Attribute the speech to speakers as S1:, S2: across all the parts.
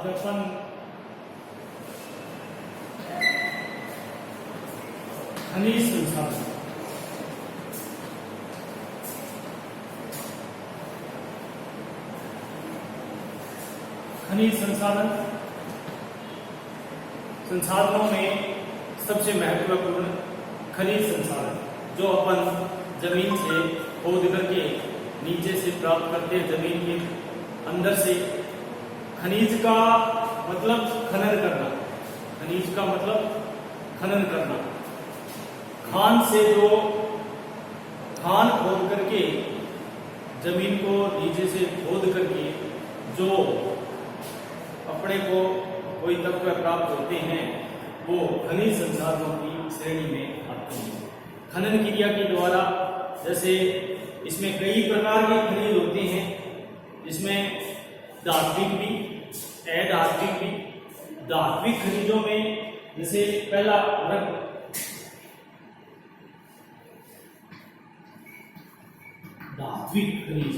S1: आज अपन खनिज संसाधन संसाधनों में सबसे महत्वपूर्ण खनिज संसाधन जो अपन जमीन से खोद करके नीचे से प्राप्त करते हैं, जमीन के अंदर से। खनिज का मतलब खनन करना, खनिज का मतलब खनन करना। खान से जो खान खोद करके जमीन को नीचे से खोद करके जो अपने को कोई तत्व प्राप्त होते हैं वो खनिज संसाधनों की श्रेणी में आते हैं। खनन क्रिया के द्वारा जैसे इसमें कई प्रकार के खनिज होते हैं, जिसमें धात्विक भी, अधात्विक भी। धात्विक खनिजों में जैसे पहला वर्ग धात्विक खनिज,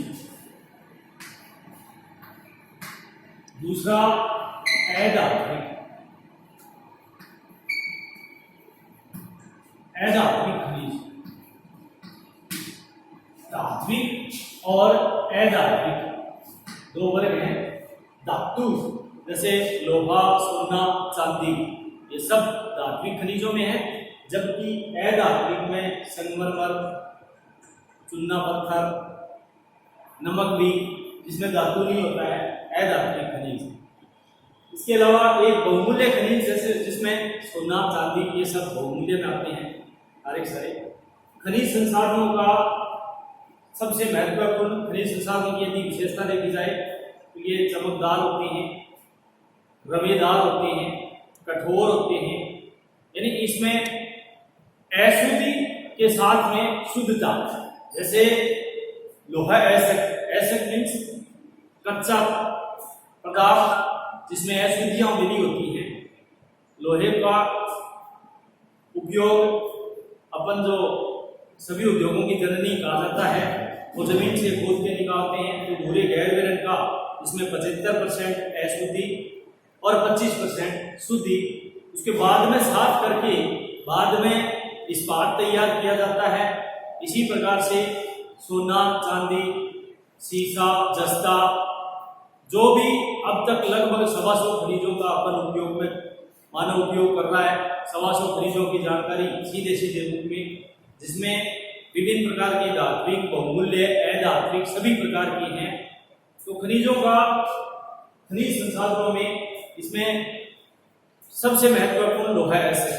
S1: दूसरा अधात्विक खनिज। धात्विक और अधात्विक दो वर्ग हैं। धातु जैसे लोहा, सोना, चांदी, ये सब धात्विक खनिजों में है, जबकि अधात्विक में संगमरमर, चूना पत्थर, नमक भी, जिसमें धातु नहीं होता है, अधात्विक खनिज। इसके अलावा एक बहुमूल्य खनिज जैसे जिसमें सोना, चांदी, ये सब बहुमूल्य में आते हैं। हर सारे खनिज संसाधनों का सबसे महत्वपूर्ण खनिज संसाधनों की यदि विशेषता देखी जाए तो ये चमकदार होते हैं, रवेदार होते हैं, कठोर होते हैं। यानी इसमें अशुद्धि के साथ में शुद्धता। जैसे लोहा एसिड मीन्स कच्चा पदार्थ जिसमें अशुद्धियां मिली होती हैं। लोहे का उपयोग अपन जो सभी उद्योगों की जननी कहा जाता है, वो जमीन से खोद के निकालते हैं तो भूरे गहरे रंग का, इसमें 75% अशुद्धि और 25% शुद्धि। उसके बाद में साफ करके बाद में इस्पात तैयार किया जाता है। इसी प्रकार से सोना, चांदी, सीसा, जस्ता, जो भी अब तक लगभग 125 खनिजों का अपन उपयोग में मानव उपयोग कर रहा है। 125 खनिजों की जानकारी सीधे सीधे रूप में, जिसमें विभिन्न प्रकार के धात्विक, बहुमूल्य, अधात्विक सभी प्रकार की हैं। तो खनिजों का खनिज संसाधनों में इसमें सबसे महत्वपूर्ण लोहा एसिड।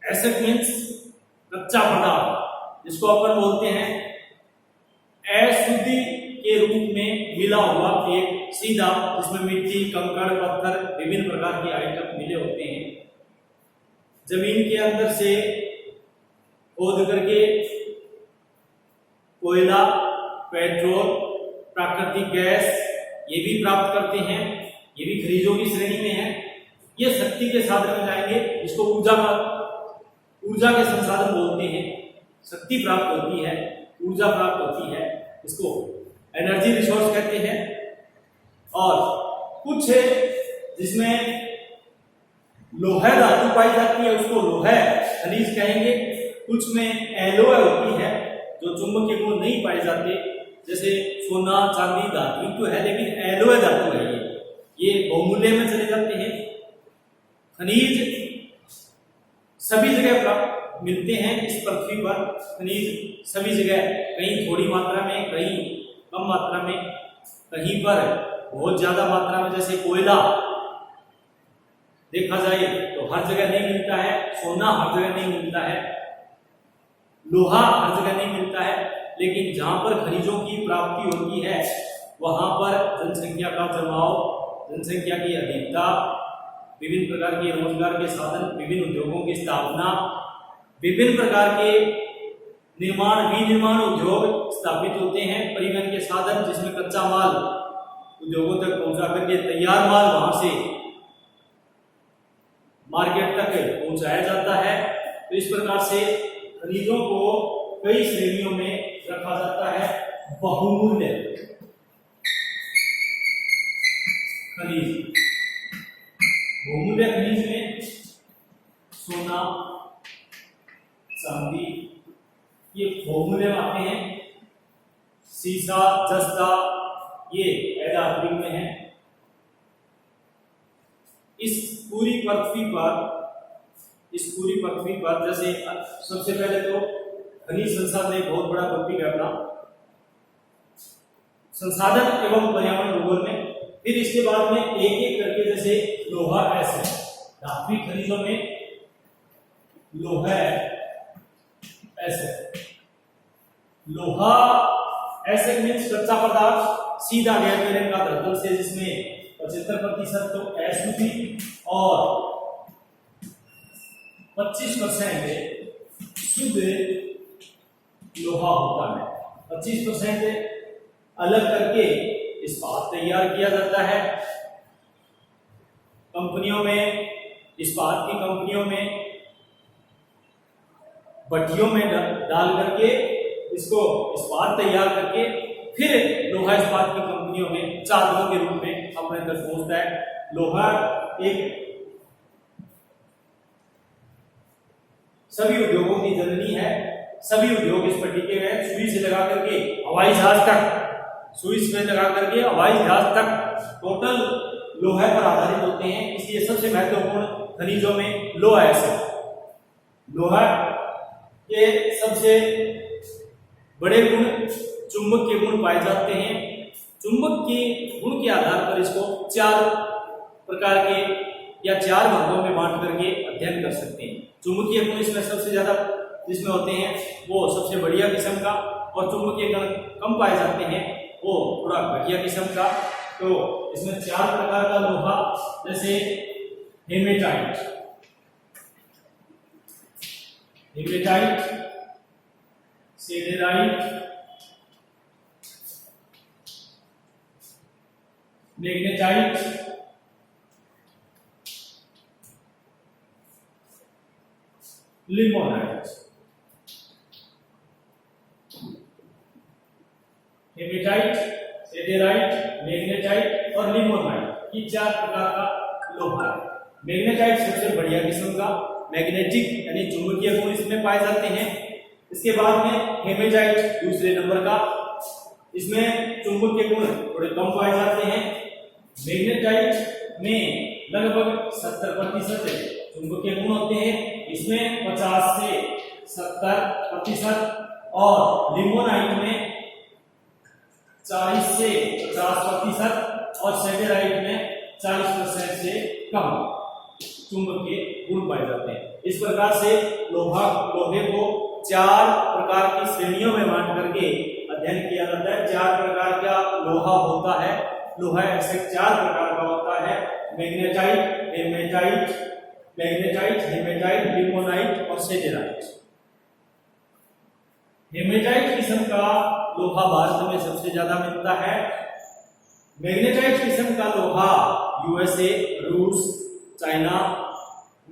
S1: एसिड मीन्स कच्चा पदार्थ, जिसको अपन बोलते हैं अशुद्धि के रूप में मिला हुआ एक सीधा, जिसमें मिट्टी, कंकड़, पत्थर, विभिन्न प्रकार के आइटम मिले होते हैं। जमीन के अंदर से खोद करके कोयला, पेट्रोल, प्राकृतिक गैस ये भी प्राप्त करते हैं। ये भी खनिजों की श्रेणी में है। ये शक्ति के साधन में जाएंगे, जिसको ऊर्जा के संसाधन बोलते हैं। शक्ति प्राप्त होती है, ऊर्जा प्राप्त होती है, इसको एनर्जी रिसोर्स कहते हैं। और कुछ है जिसमें लोहा धातु पाई जाती है, उसको लोहा खनिज कहेंगे। कुछ में एलोय होती है जो चुंबकीय गुण नहीं पाए जाते, जैसे सोना, चांदी धात्विक तो है लेकिन एलोय धातु है, ये बहुमूल्य में चले जाते हैं। खनिज सभी जगह प्राप्त मिलते हैं इस पृथ्वी पर। खनिज सभी जगह, कहीं थोड़ी मात्रा में, कहीं कम मात्रा में, कहीं पर बहुत ज्यादा मात्रा में। जैसे कोयला देखा जाए तो हर जगह नहीं मिलता है, सोना हर जगह नहीं मिलता है, लोहा हर जगह नहीं मिलता है। लेकिन जहां पर खनिजों की प्राप्ति होती है वहां पर जनसंख्या का जमाव, जनसंख्या की अधिकता, विभिन्न प्रकार के रोजगार के साधन, विभिन्न उद्योगों की स्थापना, विभिन्न प्रकार के विनिर्माण उद्योग स्थापित होते हैं। परिवहन के साधन, जिसमें कच्चा माल उद्योगों तक पहुंचा करके तैयार माल वहां से मार्केट तक पहुंचाया जाता है। तो इस प्रकार से खनिजों को कई श्रेणियों में रखा जाता है। बहुमूल्य खनिज। बहुमूल्य खनिज में सोना, चांदी ये बहुमूल्य आते हैं। सीसा, जस्ता ये धातु में है। इस पूरी पृथ्वी पर जैसे सबसे पहले तो खनिज संसाधन एक बहुत बड़ा टॉपिक है अपना, संसाधन एवं पर्यावरण भूगोल में। फिर इसके बाद में एक एक करके जैसे लोहा एसिड, धात्विक खनिजों में लोहा एसिड। लोहा एसिड मीन्स कच्चा पदार्थ सीधा गैर का धरतल से, जिसमें 75% तो एसयूपी और 25% शुद्ध लोहा होता है। 25% अलग करके इस्पात तैयार किया जाता है। कंपनियों में, इस्पात की कंपनियों में भट्टियों में डाल करके इसको इस्पात तैयार करके फिर लोहा इस्पात की कंपनियों में चादरों के रूप में अपने तक पहुंचता है। लोहा एक सभी उद्योगों की जननी है। सभी उद्योग इस पर टिके हुए हैं। सुई से लगा करके हवाई जहाज तक, सुई से लगा करके हवाई जहाज तक टोटल लोहे पर आधारित होते हैं। इसलिए सबसे महत्वपूर्ण खनिजों में लोहा है। लोहा के सबसे बड़े गुण चुंबक के गुण पाए जाते हैं। चुंबक के गुण के आधार पर इसको 4 प्रकार के या 4 भागों में बांट करके अध्ययन कर सकते हैं। चुंबकीय गुण इसमें सबसे ज्यादा जिसमें होते हैं वो सबसे बढ़िया किस्म का, और चुंबकीय गुण कम पाए जाते हैं वो थोड़ा घटिया किस्म का। तो इसमें 4 प्रकार का लोहा, जैसे haematite, siderite, magnetite, limonite. Haematite, siderite, magnetite और लिमोनाइट ये 4 प्रकार का लोहा है। मैग्नेटाइट सबसे बढ़िया किस्म का, मैग्नेटिक यानी चुंबकीय गुण इसमें पाए जाते हैं। इसके बाद में हेमेटाइट दूसरे नंबर का, इसमें चुंबकीय गुण थोड़े कम पाए जाते हैं। मैग्नेटाइट में लगभग 70% चुंबकीय गुण होते हैं, इसमें 50 से 70%, और लिमोनाइट में 40 से 50% और सेडेराइट में 40% से कम चुंबकीय गुण पाए जाते हैं। इस प्रकार से लोहे को 4 प्रकार की श्रेणियों में बांट करके अध्ययन किया जाता है। 4 प्रकार का लोहा होता है। लोहा ऐसे 4 प्रकार का होता है, मैग्नेटाइट, हेमेटाइट, लिमोनाइट और सेडेराइट। हेमेटाइट किस्म का लोहा भारत में सबसे ज्यादा मिलता है। मैग्नेटाइट किस्म का लोहा यूएसए, रूस, चाइना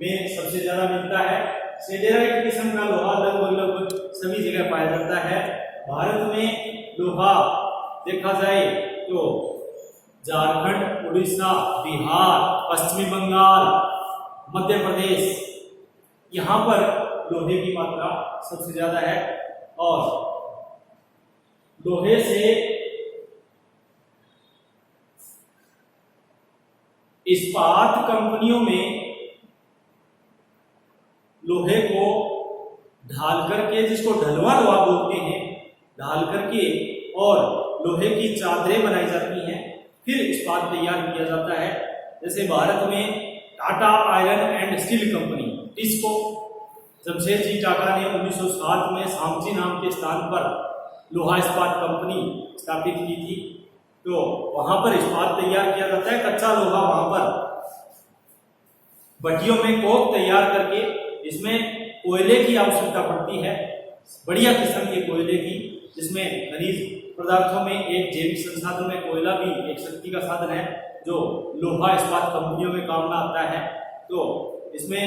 S1: में सबसे ज्यादा मिलता है। सेडेराइट किस्म का लोहा लगभग सभी जगह पाया जाता है। भारत में लोहा देखा जाए तो झारखंड, उड़ीसा, बिहार, पश्चिमी बंगाल, मध्य प्रदेश, यहाँ पर लोहे की मात्रा सबसे ज्यादा है। और लोहे से इस्पात कंपनियों में लोहे को ढाल करके, जिसको ढलवा लोहा बोलते हैं, ढाल करके और लोहे की चादरें बनाई जाती हैं, फिर इस्पात तैयार किया जाता है। जैसे भारत में Tata iron and steel company TISCO, Jamshedji Tata ने 1907 में सामची नाम के स्थान पर लोहा इस्पात कंपनी स्थापित की थी। तो वहां पर इस्पात तैयार किया जाता है। कच्चा लोहा वहां पर भट्टियों में कोक तैयार करके, इसमें कोयले की आवश्यकता पड़ती है, बढ़िया किस्म के कोयले की, जिसमें खनिज पदार्थों में एक जैविक संसाधन में कोयला भी एक शक्ति का साधन है जो लोहा इस्पात कंपनियों में काम में आता है। तो इसमें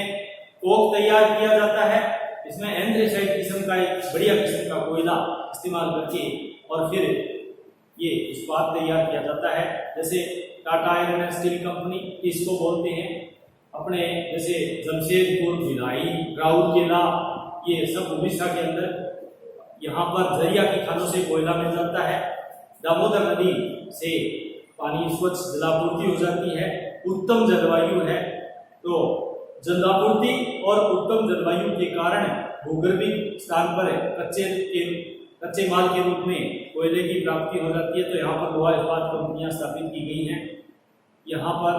S1: कोक तैयार किया जाता है। इसमें एंथ्रेसाइट किस्म का एक बढ़िया किस्म का कोयला इस्तेमाल करके और फिर ये इस्पात तैयार किया जाता है। जैसे Tata iron and steel company इसको बोलते हैं। अपने जैसे जमशेदपुर, भिलाई, राउरकेला, ये सब उड़ीसा के अंदर, यहाँ पर झरिया की खानों से कोयला मिल जाता है। दामोदर नदी से पानी स्वच्छ जलापूर्ति हो जाती है। उत्तम जलवायु है, तो जलापूर्ति और उत्तम जलवायु के कारण भूगर्भिक स्थान पर कच्चे माल के रूप में कोयले की प्राप्ति हो जाती है। तो यहाँ पर लोहा इस्पात कंपनियां स्थापित की गई हैं। यहाँ पर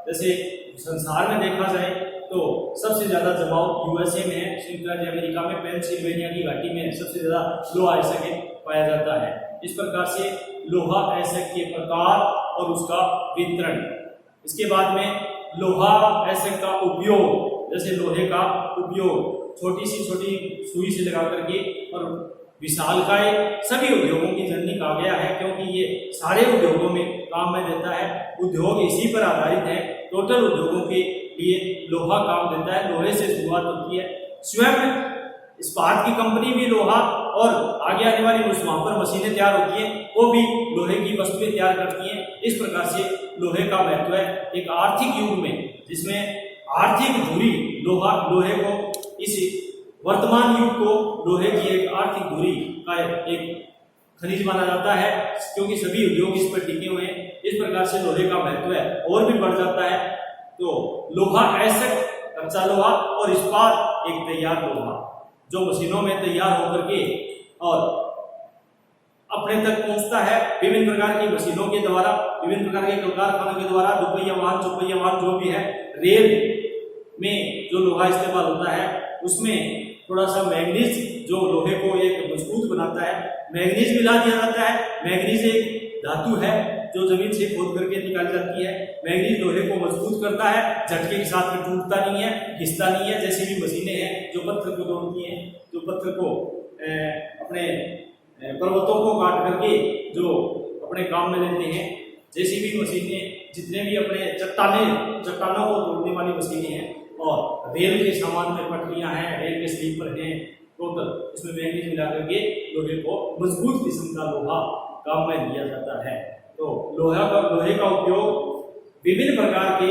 S1: जैसे संसार में देखा जाए तो सबसे ज्यादा जमाव यूएसए में है, संयुक्त राज्य अमेरिका में पेंसिल्वेनिया की घाटी में सबसे ज्यादा लोहा अयस्क पाया जाता है। इस प्रकार से लोहा अयस्क के प्रकार और उसका वितरण। इसके बाद में लोहा अयस्क का उपयोग, जैसे लोहे का उपयोग छोटी सुई से लगा करके और विशालकाय सभी उद्योगों की जननी कहा गया है, क्योंकि ये सारे उद्योगों में काम में देता है। उद्योग इसी पर आधारित है। टोटल उद्योगों के लिए लोहा काम देता है। लोहे से शुरुआत होती है। स्वयं इस्पात की कंपनी भी लोहा और आगे आने वाली वहाँ पर मशीनें तैयार होती हैं, वो भी लोहे की वस्तुएं तैयार करती हैं। इस प्रकार से लोहे का महत्व है एक आर्थिक युग में, जिसमें आर्थिक धुरी लोहे को, इस वर्तमान युग को लोहे की एक आर्थिक धुरी का एक खनिज माना जाता है, क्योंकि सभी उद्योग इस पर टिके हुए हैं। इस प्रकार से लोहे का महत्व है और भी बढ़ जाता है। तो लोहा अयस्क, कच्चा लोहा, और इस्पात एक तैयार लोहा जो मशीनों में तैयार होकर के और अपने तक पहुंचता है विभिन्न प्रकार की मशीनों के द्वारा, विभिन्न प्रकार के कल कारखानों के द्वारा। दुपहिया वाहन, चौपहिया वाहन जो भी है, रेल में जो लोहा इस्तेमाल होता है उसमें थोड़ा सा मैग्नीज जो लोहे को एक मजबूत बनाता है, मैग्नीज मिला दिया जाता है। मैग्नीज एक धातु है जो जमीन से खोद करके निकाली जाती है। मैग्नीज लोहे को मजबूत करता है, झटके के साथ में टूटता नहीं है, घिसता नहीं है। जैसी भी मशीनें हैं जो पत्थर को तोड़ती हैं, जो पत्थर को अपने पर्वतों को काट करके जो अपने काम में लेते हैं, जैसी भी मशीनें, जितने भी अपने चट्टानों को तोड़ने वाली मशीनें हैं, और रेल के सामान में पटरियां हैं, रेल के स्लीपर हैं, टोटल इसमें मैग्नीज मिला करके लोहे को मजबूत किस्म का लोहा काम में लिया जाता है। तो लोहे का उपयोग विभिन्न प्रकार के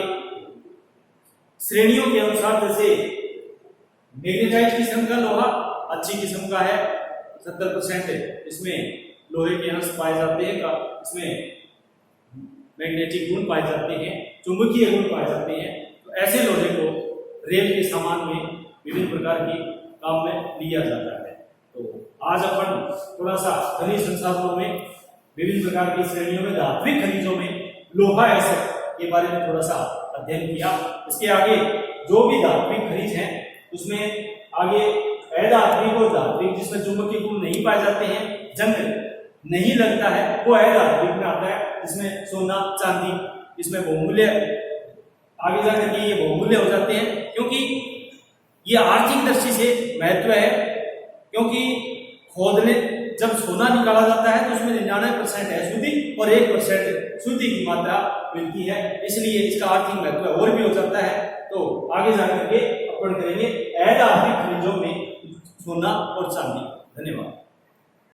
S1: श्रेणियों के अनुसार, जैसे मैग्नेटाइट किस्म का लोहा अच्छी किस्म का है, 70% इसमें लोहे के अंश पाए जाते हैं, इसमें मैग्नेटिक गुण पाए जाते हैं, चुंबकीय गुण पाए जाते हैं। तो ऐसे लोहे को रेल के सामान में विभिन्न प्रकार के काम में लिया जाता है। तो आज अपन थोड़ा सा खनिज संसाधनों में, विभिन्न प्रकार की श्रेणियों में, धात्विक खनिजों में लोहा अयस्क के बारे में थोड़ा सा अध्ययन किया। इसके आगे जो भी धात्विक खनिज हैं उसमें आगे अधात्विक और धात्विक, जिसमें चुंबकीय गुण नहीं पाए जाते हैं, जंग नहीं लगता है, वो अधात्विक में आता है, जिसमें सोना, चांदी, इसमें बहुमूल्य, आगे जाकर के ये बहुमूल्य हो जाते हैं, क्योंकि ये आर्थिक दृष्टि से महत्व है। क्योंकि खोदने जब सोना निकाला जाता है तो उसमें 99% है शुद्धि और 1% शुद्धि की मात्रा मिलती है, इसलिए इसका आर्थिक महत्व और भी हो जाता है। तो आगे जाकर के अपन करेंगे अधात्विक खनिजों में सोना और चांदी। धन्यवाद।